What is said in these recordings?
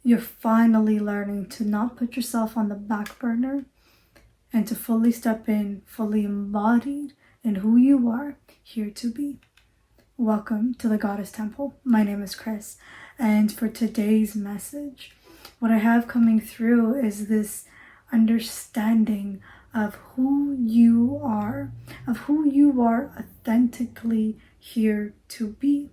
You're finally learning to not put yourself on the back burner and to fully step in, fully embodied in who you are here to be. Welcome to the Goddess Temple. My name is Chris, and for today's message, what I have coming through is this understanding of who you are authentically here to be.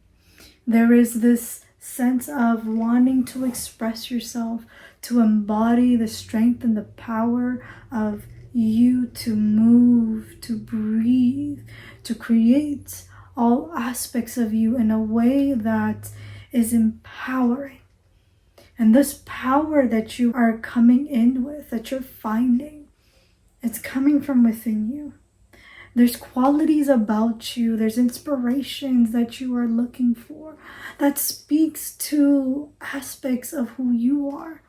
There is this sense of wanting to express yourself, to embody the strength and the power of you to move, to breathe, to create all aspects of you in a way that is empowering. And this power that you are coming in with, that you're finding, it's coming from within you. There's qualities about you, there's inspirations that you are looking for that speaks to aspects of who you are,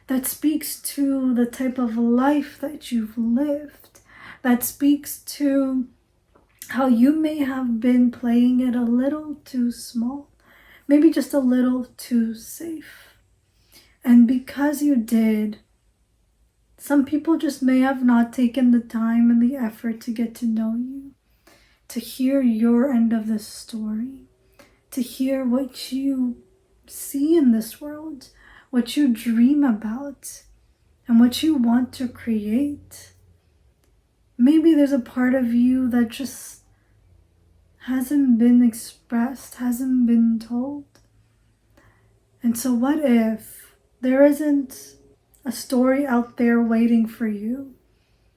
that speaks to the type of life that you've lived, that speaks to how you may have been playing it a little too small, maybe just a little too safe. And because you did, some people just may have not taken the time and the effort to get to know you, to hear your end of the story, to hear what you see in this world, what you dream about, and what you want to create. Maybe there's a part of you that just hasn't been expressed, hasn't been told. And so what if there isn't a story out there waiting for you?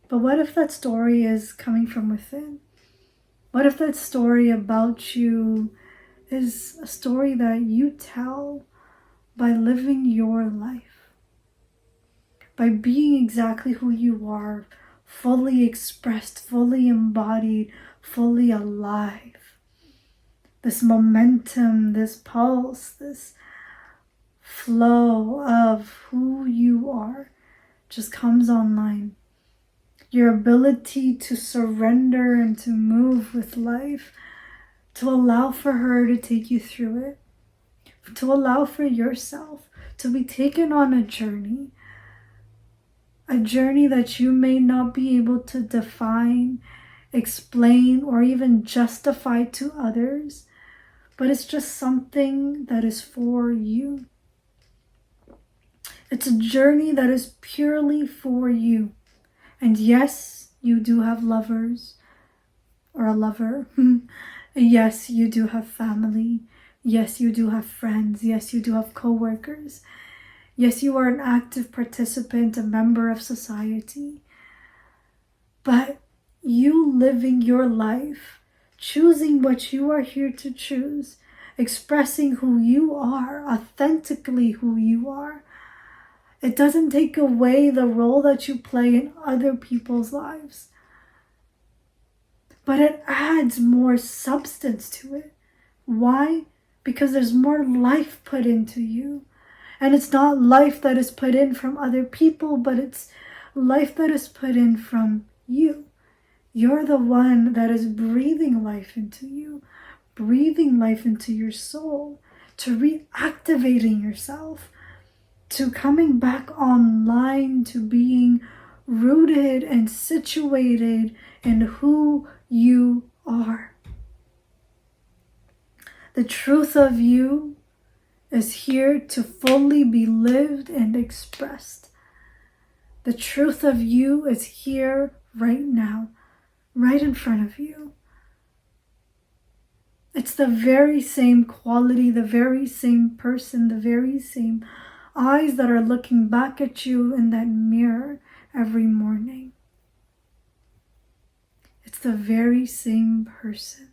But what if that story is coming from within? What if that story about you is a story that you tell by living your life, by being exactly who you are, fully expressed, fully embodied, fully alive? This momentum, this pulse, this flow of who you are just comes online. Your ability to surrender and to move with life, to allow for her to take you through it, to allow for yourself to be taken on a journey that you may not be able to define, explain, or even justify to others, but it's just something that is for you. It's a journey that is purely for you. And yes, you do have lovers or a lover. Yes, you do have family. Yes, you do have friends. Yes, you do have co-workers. Yes, you are an active participant, a member of society. But you living your life, choosing what you are here to choose, expressing who you are, authentically who you are, it doesn't take away the role that you play in other people's lives, but it adds more substance to it. Why? Because there's more life put into you. And it's not life that is put in from other people, but it's life that is put in from you. You're the one that is breathing life into you, breathing life into your soul, to reactivating yourself, to coming back online, to being rooted and situated in who you are. The truth of you is here to fully be lived and expressed. The truth of you is here right now, right in front of you. It's the very same quality, the very same person, the very same eyes that are looking back at you in that mirror every morning. It's the very same person.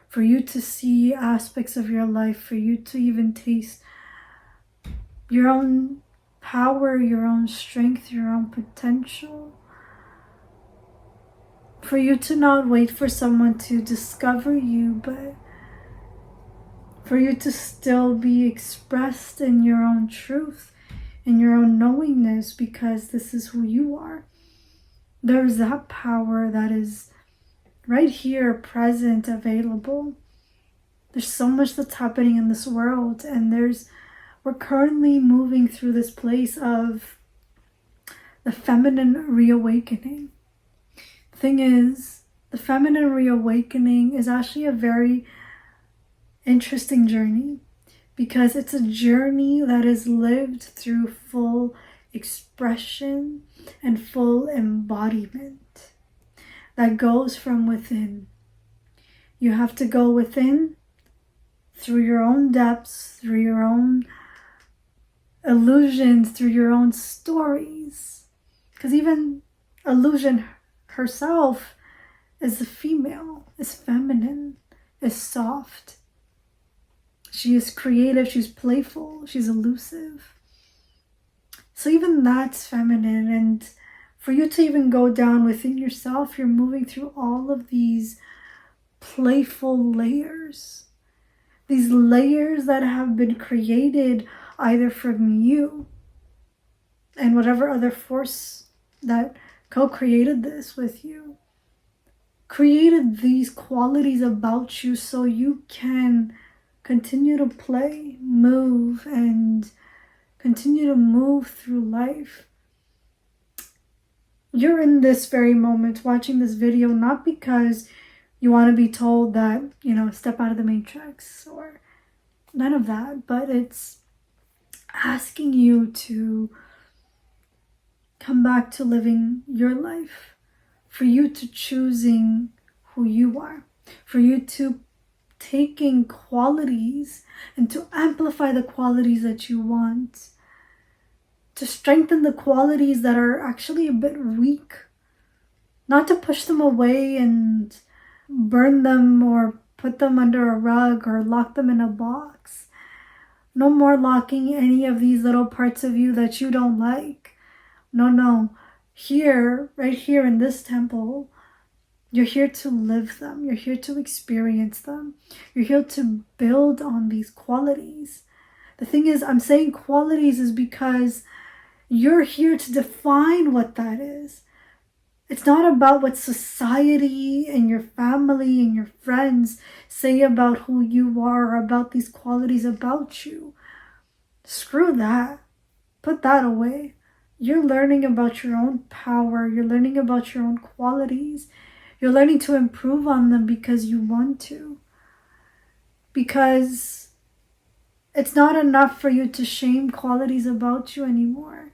For you to see aspects of your life, for you to even taste your own power, your own strength, your own potential. For you to not wait for someone to discover you, but for you to still be expressed in your own truth, in your own knowingness, because this is who you are. There's that power that is right here, present, available. There's so much that's happening in this world, and there's we're currently moving through this place of the feminine reawakening. The thing is, the feminine reawakening is actually a very interesting journey, because it's a journey that is lived through full expression and full embodiment that goes from within. You have to go within through your own depths, through your own illusions, through your own stories. Because even illusion herself is a female, is feminine, is soft. She is creative, she's playful, she's elusive. So even that's feminine. And for you to even go down within yourself, you're moving through all of these playful layers. These layers that have been created either from you and whatever other force that co-created this with you, created these qualities about you so you can continue to play, move, and continue to move through life. You're in this very moment watching this video not because you want to be told that, step out of the matrix or none of that, but it's asking you to come back to living your life, for you to choosing who you are, for you to taking qualities and to amplify the qualities that you want, to strengthen the qualities that are actually a bit weak, not to push them away and burn them or put them under a rug or lock them in a box. No more locking any of these little parts of you that you don't like. No. Here, right here in this temple, you're here to live them. You're here to experience them. You're here to build on these qualities. The thing is, I'm saying qualities is because you're here to define what that is. It's not about what society and your family and your friends say about who you are or about these qualities about you. Screw that. Put that away. You're learning about your own power. You're learning about your own qualities. You're learning to improve on them because you want to. Because it's not enough for you to shame qualities about you anymore.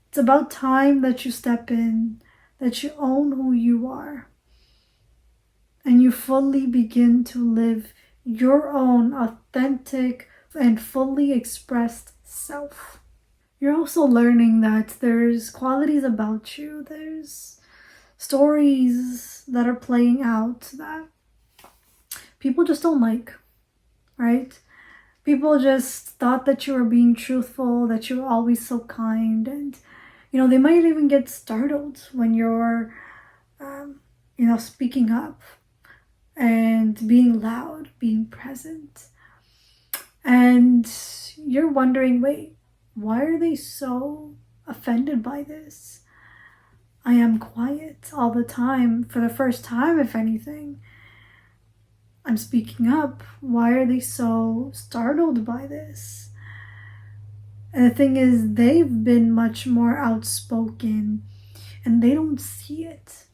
It's about time that you step in, that you own who you are, and you fully begin to live your own authentic and fully expressed self. You're also learning that there's qualities about you, there's stories that are playing out that people just don't like, right? People just thought that you were being truthful, that you were always so kind, and they might even get startled when you're, speaking up and being loud, being present. And you're wondering, wait, why are they so offended by this? I am quiet all the time. For the first time, if anything, I'm speaking up. Why are they so startled by this? And the thing is, they've been much more outspoken and they don't see it.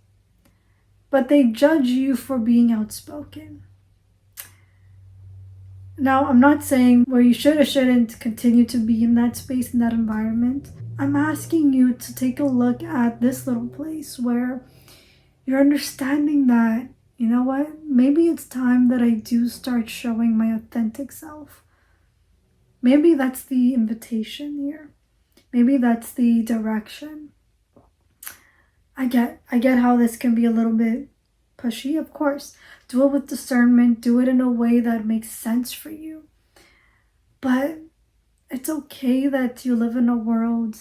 But they judge you for being outspoken. Now, I'm not saying where you should or shouldn't continue to be in that space, in that environment. I'm asking you to take a look at this little place where you're understanding that, you know what, maybe it's time that I do start showing my authentic self. Maybe that's the invitation here. Maybe that's the direction. I get how this can be a little bit pushy, of course. Do it with discernment. Do it in a way that makes sense for you. But it's okay that you live in a world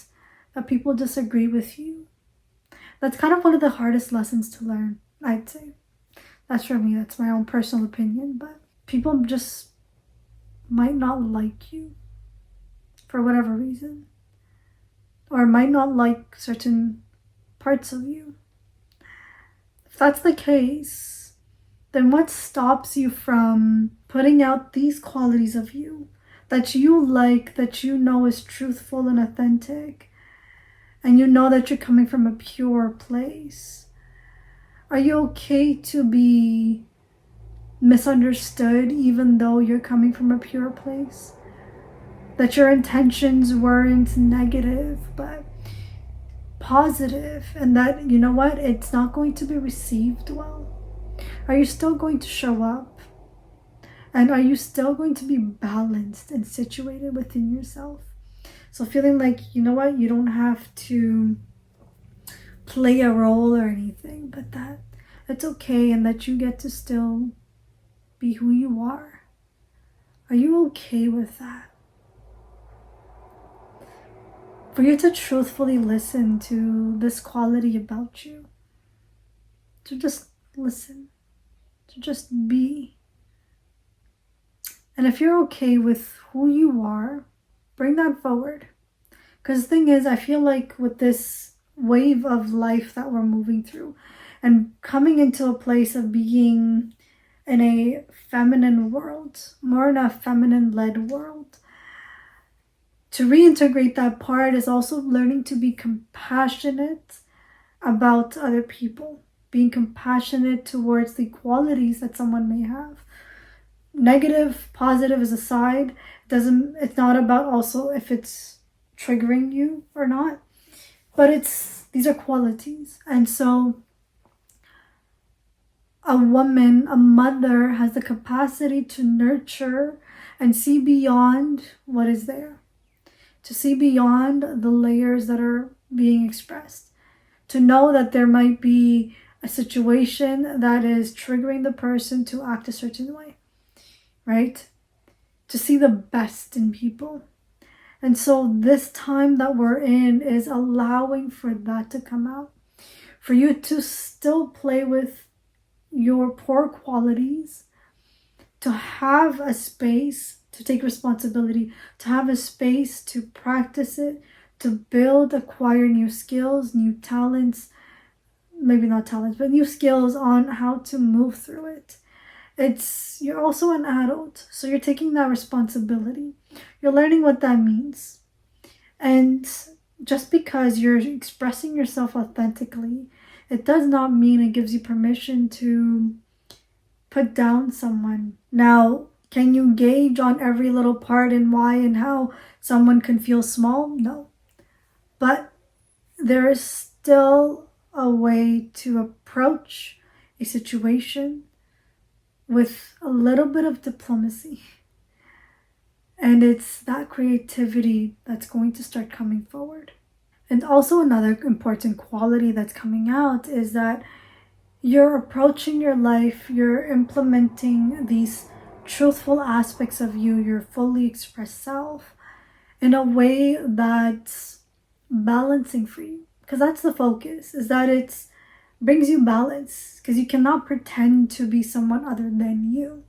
that people disagree with you. That's kind of one of the hardest lessons to learn, I'd say. That's for me. That's my own personal opinion. But people just might not like you for whatever reason, or might not like certain parts of you. If that's the case, then what stops you from putting out these qualities of you that you like, that you know is truthful and authentic, and you know that you're coming from a pure place? Are you okay to be misunderstood even though you're coming from a pure place? That your intentions weren't negative but positive, and that, you know what, it's not going to be received well? Are you still going to show up? And are you still going to be balanced and situated within yourself? So feeling like, you know what, you don't have to play a role or anything, but that it's okay and that you get to still be who you are. Are you okay with that? For you to truthfully listen to this quality about you, to just listen, to just be. And if you're okay with who you are, bring that forward. Because the thing is, I feel like with this wave of life that we're moving through and coming into a place of being in a feminine world, more in a feminine-led world, to reintegrate that part is also learning to be compassionate about other people, being compassionate towards the qualities that someone may have. Negative, positive is aside. It's not about also if it's triggering you or not, but these are qualities. And so a woman, a mother, has the capacity to nurture and see beyond what is there, to see beyond the layers that are being expressed, to know that there might be a situation that is triggering the person to act a certain way, right? To see the best in people. And so this time that we're in is allowing for that to come out, for you to still play with your poor qualities, to have a space to take responsibility, to have a space to practice it, to build, acquire new skills, new talents, maybe not talents, but new skills on how to move through it. You're also an adult, so you're taking that responsibility. You're learning what that means. And just because you're expressing yourself authentically, it does not mean it gives you permission to put down someone. Now, can you gauge on every little part and why and how someone can feel small? No. But there is still a way to approach a situation with a little bit of diplomacy. And it's that creativity that's going to start coming forward. And also another important quality that's coming out is that you're approaching your life, you're implementing these truthful aspects of you, your fully expressed self, in a way that's balancing for you. Because that's the focus, is that it brings you balance, because you cannot pretend to be someone other than you.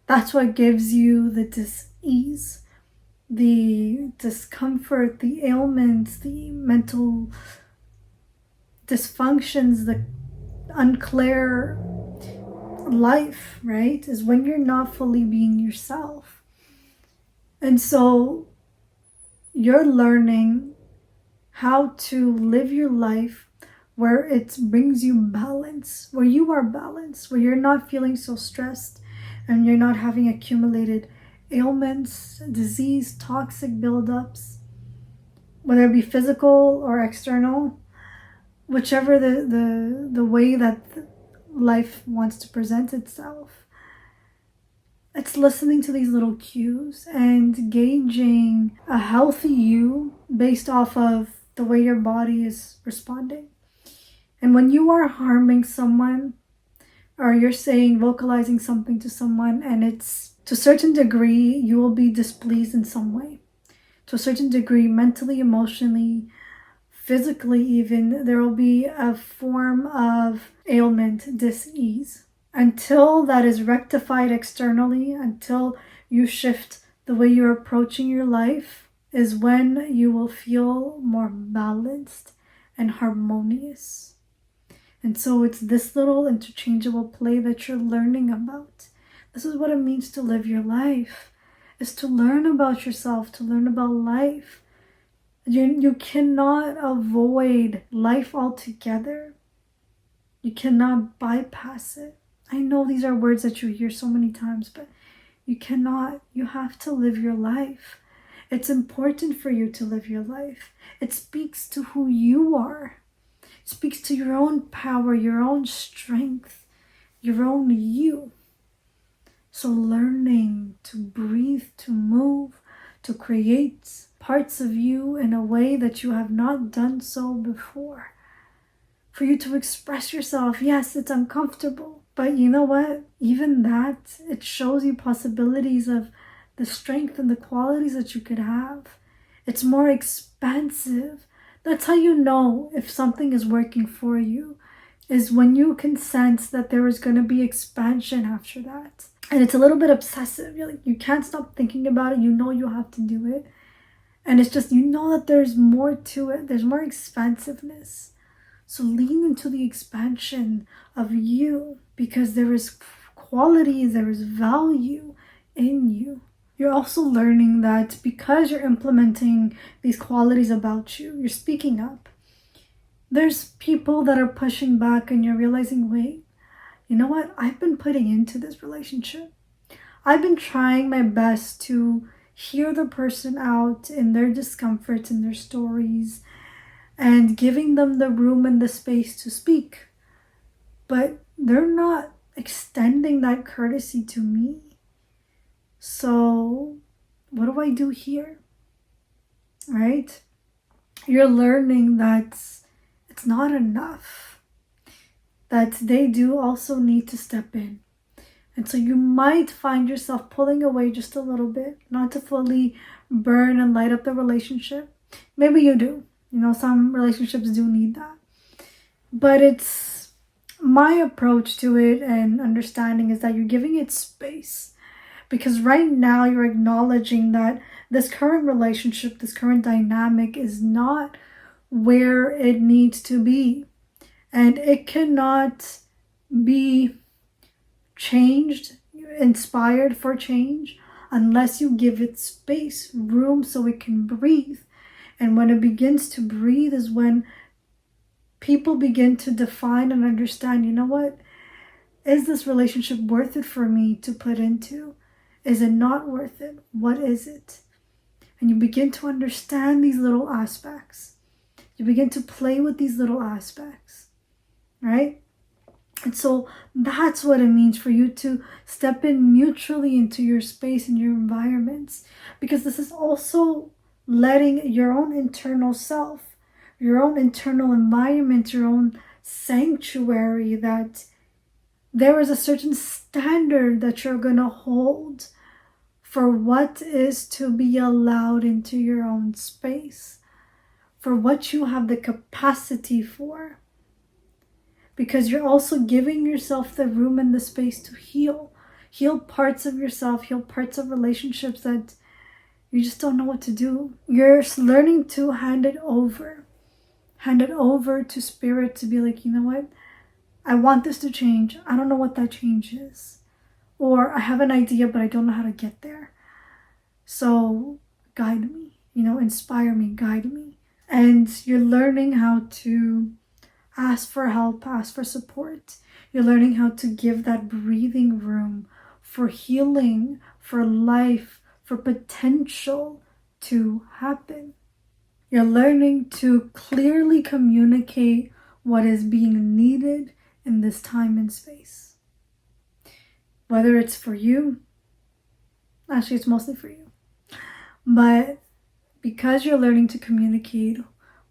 That's what gives you the dis-ease, the discomfort, the ailments, the mental dysfunctions, the unclear life, right? Is when you're not fully being yourself. And so you're learning how to live your life where it brings you balance, where you are balanced, where you're not feeling so stressed and you're not having accumulated ailments, disease, toxic buildups, whether it be physical or external, whichever the way that life wants to present itself. It's listening to these little cues and gauging a healthy you based off of the way your body is responding. And when you are harming someone, or you're vocalizing something to someone, and it's to a certain degree, you will be displeased in some way. To a certain degree, mentally, emotionally, physically even, there will be a form of ailment, dis-ease. Until that is rectified externally, until you shift the way you're approaching your life, is when you will feel more balanced and harmonious. And so it's this little interchangeable play that you're learning about. This is what it means to live your life. is to learn about yourself, to learn about life. You cannot avoid life altogether. You cannot bypass it. I know these are words that you hear so many times, but you cannot. You have to live your life. It's important for you to live your life. It speaks to who you are. It speaks to your own power, your own strength, your own you. So learning to breathe, to move, to create parts of you in a way that you have not done so before. For you to express yourself, yes, it's uncomfortable. But you know what? Even that, it shows you possibilities of the strength and the qualities that you could have. It's more expansive. That's how you know if something is working for you, is when you can sense that there is going to be expansion after that. And it's a little bit obsessive. You're like, you can't stop thinking about it. You know you have to do it. And it's just, you know that there's more to it. There's more expansiveness. So lean into the expansion of you, because there is quality, there is value in you. You're also learning that because you're implementing these qualities about you, you're speaking up. There's people that are pushing back and you're realizing, wait, you know what? I've been putting into this relationship. I've been trying my best to hear the person out in their discomforts and their stories and giving them the room and the space to speak. But they're not extending that courtesy to me. So what do I do here? Right? You're learning that it's not enough. That they do also need to step in. And so you might find yourself pulling away just a little bit, not to fully burn and light up the relationship. Maybe you do. You know, some relationships do need that. But it's my approach to it and understanding is that you're giving it space. Because right now you're acknowledging that this current relationship, this current dynamic is not where it needs to be. And it cannot be changed, inspired for change, unless you give it space, room so it can breathe. And when it begins to breathe is when people begin to define and understand, you know what? Is this relationship worth it for me to put into? Is it not worth it? What is it? And you begin to understand these little aspects. You begin to play with these little aspects, right? And so that's what it means for you to step in mutually into your space and your environments. Because this is also letting your own internal self, your own internal environment, your own sanctuary, that there is a certain standard that you're going to hold for what is to be allowed into your own space, for what you have the capacity for. Because you're also giving yourself the room and the space to heal. Heal parts of yourself, heal parts of relationships that you just don't know what to do. You're learning to hand it over. Hand it over to spirit to be like, you know what? I want this to change. I don't know what that change is. Or I have an idea, but I don't know how to get there. So guide me, inspire me, guide me. And you're learning how to ask for help, ask for support. You're learning how to give that breathing room for healing, for life, for potential to happen. You're learning to clearly communicate what is being needed in this time and space. Whether it's for you, actually it's mostly for you. But because you're learning to communicate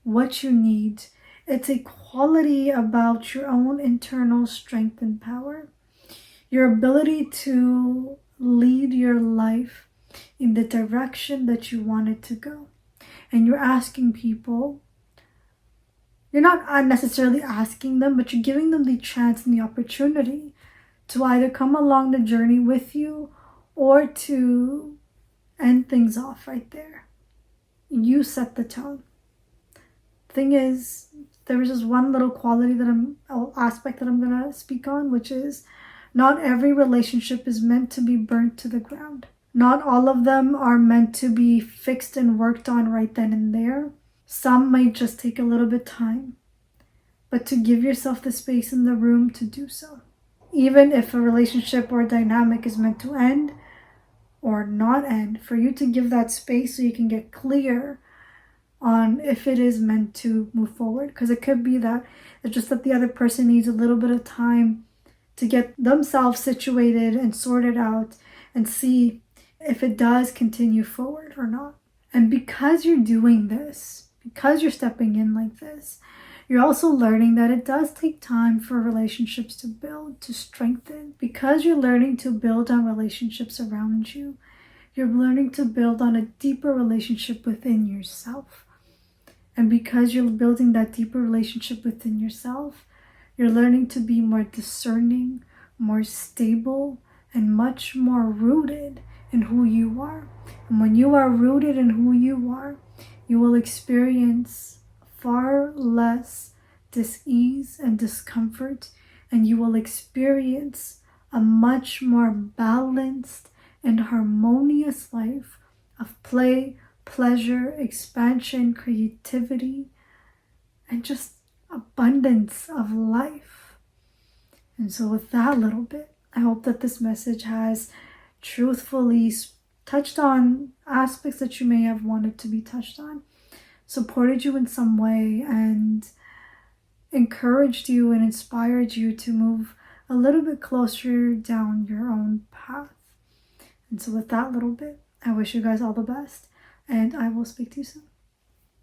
what you need, it's a quality about your own internal strength and power. Your ability to lead your life in the direction that you want it to go. And you're asking people, you're not necessarily asking them, but you're giving them the chance and the opportunity to either come along the journey with you or to end things off right there. You set the tone. Thing is, there is just one little quality aspect that I'm gonna speak on, which is not every relationship is meant to be burnt to the ground. Not all of them are meant to be fixed and worked on right then and there. Some might just take a little bit of time, but to give yourself the space and the room to do so. Even if a relationship or dynamic is meant to end or not end, for you to give that space so you can get clear on if it is meant to move forward. Because it could be that it's just that the other person needs a little bit of time to get themselves situated and sorted out and see if it does continue forward or not. And because you're doing this, because you're stepping in like this, you're also learning that it does take time for relationships to build, to strengthen. Because you're learning to build on relationships around you, you're learning to build on a deeper relationship within yourself. And because you're building that deeper relationship within yourself, you're learning to be more discerning, more stable, and much more rooted in who you are. And when you are rooted in who you are, you will experience far less dis-ease and discomfort, and you will experience a much more balanced and harmonious life of play, pleasure, expansion, creativity, and just abundance of life. And so with that little bit, I hope that this message has truthfully touched on aspects that you may have wanted to be touched on, supported you in some way, and encouraged you and inspired you to move a little bit closer down your own path. And so with that little bit, I wish you guys all the best, and I will speak to you soon.